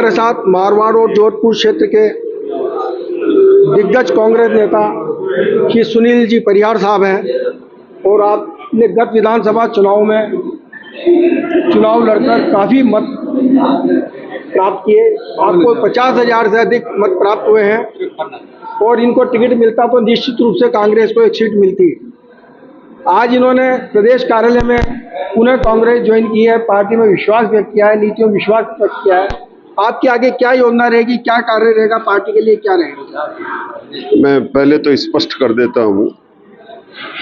हमारे साथ मारवाड़ और जोधपुर क्षेत्र के दिग्गज कांग्रेस नेता श्री सुनील जी परिहार साहब हैं और आपने गत विधानसभा चुनाव में चुनाव लड़कर काफ़ी मत प्राप्त किए। आपको 50,000 से अधिक मत प्राप्त हुए हैं और इनको टिकट मिलता तो निश्चित रूप से कांग्रेस को एक सीट मिलती। आज इन्होंने प्रदेश कार्यालय में पुनः कांग्रेस ज्वाइन की है, पार्टी में विश्वास व्यक्त किया है, नीतियों में विश्वास व्यक्त किया है। आपके आगे क्या योजना रहेगी, क्या कार्य रहेगा, पार्टी के लिए क्या रहेगा? मैं पहले तो स्पष्ट कर देता हूं,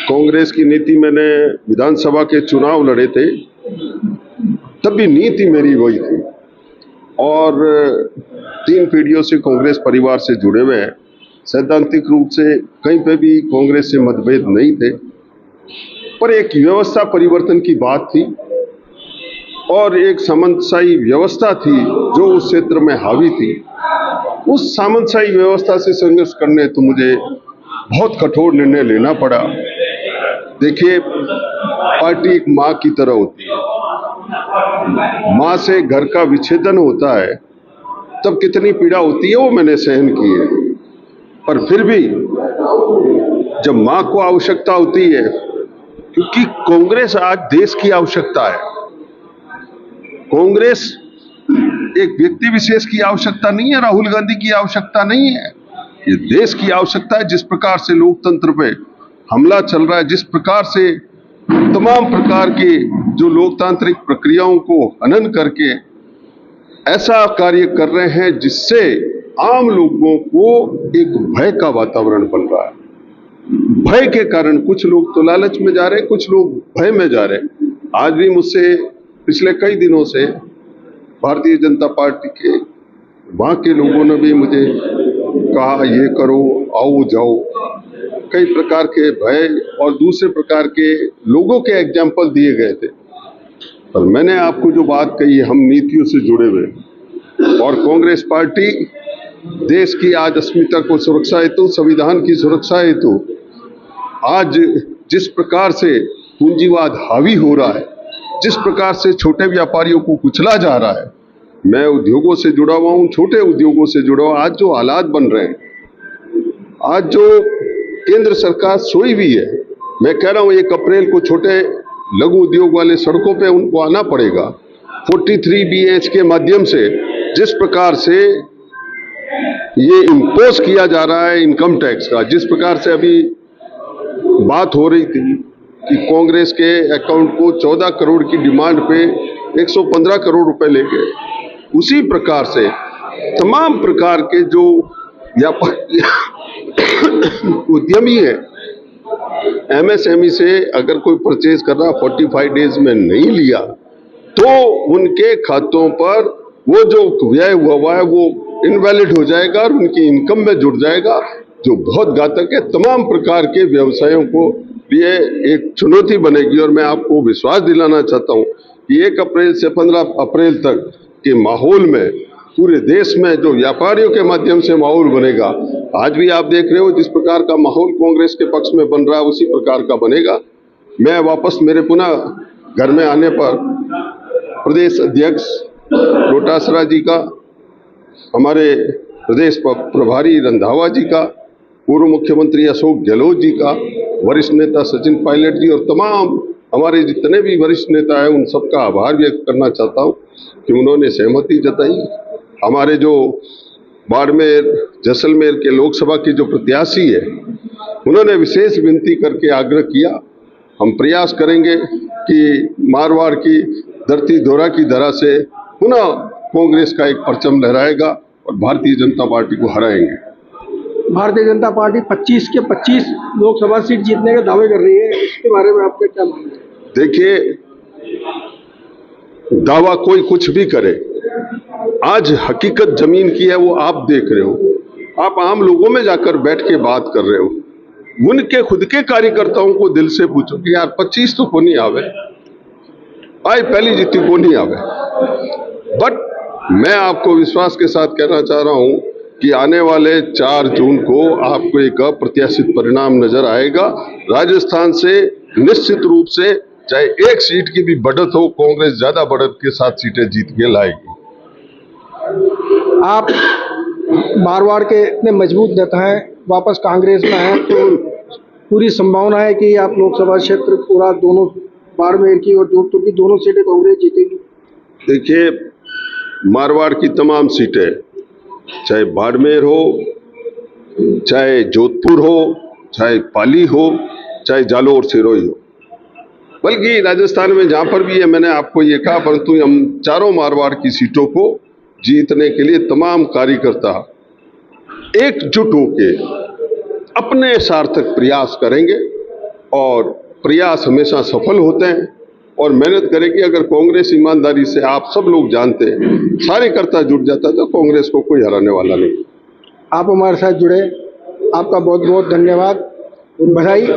कांग्रेस की नीति, मैंने विधानसभा के चुनाव लड़े थे तब भी नीति मेरी वही थी और 3 पीढ़ियों से कांग्रेस परिवार से जुड़े हुए हैं। सैद्धांतिक रूप से कहीं पे भी कांग्रेस से मतभेद नहीं थे, पर एक व्यवस्था परिवर्तन की बात थी और एक सामंतशाही व्यवस्था थी जो उस क्षेत्र में हावी थी। उस सामंतशाही व्यवस्था से संघर्ष करने तो मुझे बहुत कठोर निर्णय लेना पड़ा। देखिए, पार्टी एक माँ की तरह होती है। माँ से घर का विच्छेदन होता है तब कितनी पीड़ा होती है वो मैंने सहन की है, पर फिर भी जब माँ को आवश्यकता होती है, क्योंकि कांग्रेस आज देश की आवश्यकता है। कांग्रेस एक व्यक्ति विशेष की आवश्यकता नहीं है, राहुल गांधी की आवश्यकता नहीं है, ये देश की आवश्यकता है। जिस प्रकार से लोकतंत्र पे हमला चल रहा है, जिस प्रकार से तमाम प्रकार की जो लोकतांत्रिक प्रक्रियाओं को हनन करके ऐसा कार्य कर रहे हैं जिससे आम लोगों को एक भय का वातावरण बन रहा है। भय के कारण कुछ लोग तो लालच में जा रहे हैं, कुछ लोग भय में जा रहे हैं। आज भी मुझसे पिछले कई दिनों से भारतीय जनता पार्टी के वहाँ के लोगों ने भी मुझे कहा, ये करो, आओ जाओ, कई प्रकार के भय और दूसरे प्रकार के लोगों के एग्जाम्पल दिए गए थे। पर मैंने आपको जो बात कही है, हम नीतियों से जुड़े हुए और कांग्रेस पार्टी देश की आज अस्मिता को सुरक्षा हेतु, संविधान की सुरक्षा हेतु आज जिस प्रकार से पूंजीवाद हावी हो रहा है, जिस प्रकार से छोटे व्यापारियों को कुचला जा रहा है, मैं उद्योगों से जुड़ा हुआ हूं, छोटे उद्योगों से जुड़ा हुआ। आज जो हालात बन रहे हैं, आज जो केंद्र सरकार सोई हुई है, मैं कह रहा हूं 1 अप्रैल को छोटे लघु उद्योग वाले सड़कों पे उनको आना पड़ेगा। 43BH के माध्यम से जिस प्रकार से ये इम्पोज किया जा रहा है इनकम टैक्स का, जिस प्रकार से अभी बात हो रही थी कि कांग्रेस के अकाउंट को 14 करोड़ की डिमांड पे 115 करोड़ रुपए ले गए, उसी प्रकार से तमाम प्रकार के जो व्यापारी उद्यमी है, MSME से अगर कोई परचेज कर रहा 45 डेज में नहीं लिया तो उनके खातों पर वो जो व्यय हुआ है वो इनवैलिड हो जाएगा और उनकी इनकम में जुड़ जाएगा, जो बहुत घातक है। तमाम प्रकार के व्यवसायों को लिए एक चुनौती बनेगी और मैं आपको विश्वास दिलाना चाहता हूं कि 1 अप्रैल से 15 अप्रैल तक के माहौल में पूरे देश में जो व्यापारियों के माध्यम से माहौल बनेगा, आज भी आप देख रहे हो जिस प्रकार का माहौल कांग्रेस के पक्ष में बन रहा है उसी प्रकार का बनेगा। मैं वापस मेरे पुनः घर में आने पर प्रदेश अध्यक्ष डोटासरा जी का, हमारे प्रदेश प्रभारी रंधावा जी का, पूर्व मुख्यमंत्री अशोक गहलोत जी का, वरिष्ठ नेता सचिन पायलट जी और तमाम हमारे जितने भी वरिष्ठ नेता हैं उन सबका आभार व्यक्त करना चाहता हूं कि उन्होंने सहमति जताई। हमारे जो बाड़मेर जैसलमेर के लोकसभा की जो प्रत्याशी है उन्होंने विशेष विनती करके आग्रह किया, हम प्रयास करेंगे कि मारवाड़ की धरती धोरा की धरा से पुनः कांग्रेस का एक परचम लहराएगा और भारतीय जनता पार्टी को हराएंगे। भारतीय जनता पार्टी 25 के 25 लोकसभा सीट जीतने के दावे कर रही है, इसके बारे में आपका क्या मानना है? देखिए, दावा कोई कुछ भी करे, आज हकीकत जमीन की है वो आप देख रहे हो। आप आम लोगों में जाकर बैठ के बात कर रहे हो, उनके खुद के कार्यकर्ताओं को दिल से पूछो कि यार 25 तो को नहीं आवे, आई पहली जीती को नहीं आवे। बट मैं आपको विश्वास के साथ कहना चाह रहा हूं कि आने वाले 4 जून को आपको एक अप्रत्याशित परिणाम नजर आएगा। राजस्थान से निश्चित रूप से चाहे 1 सीट की भी बढ़त हो, कांग्रेस ज्यादा बढ़त के साथ सीटें जीत के लाएगी। आप मारवाड़ के इतने मजबूत नेता हैं, वापस कांग्रेस में हैं, तो पूरी संभावना है कि आप लोकसभा क्षेत्र पूरा दोनों बाड़मेर की और जोधपुर की दोनों सीटें कांग्रेस जीतेगी। देखिए, मारवाड़ की तमाम सीटें, चाहे बाड़मेर हो, चाहे जोधपुर हो, चाहे पाली हो, चाहे जालोर सिरोही हो, बल्कि राजस्थान में जहां पर भी है, मैंने आपको ये कहा, परंतु हम चारों मारवाड़ की सीटों को जीतने के लिए तमाम कार्यकर्ता एकजुट होके अपने सार्थक प्रयास करेंगे और प्रयास हमेशा सफल होते हैं और मेहनत करेगी। अगर कांग्रेस ईमानदारी से, आप सब लोग जानते हैं, सारे कर्ता जुट जाता तो कांग्रेस को कोई हराने वाला नहीं। आप हमारे साथ जुड़े, आपका बहुत बहुत धन्यवाद, बधाई।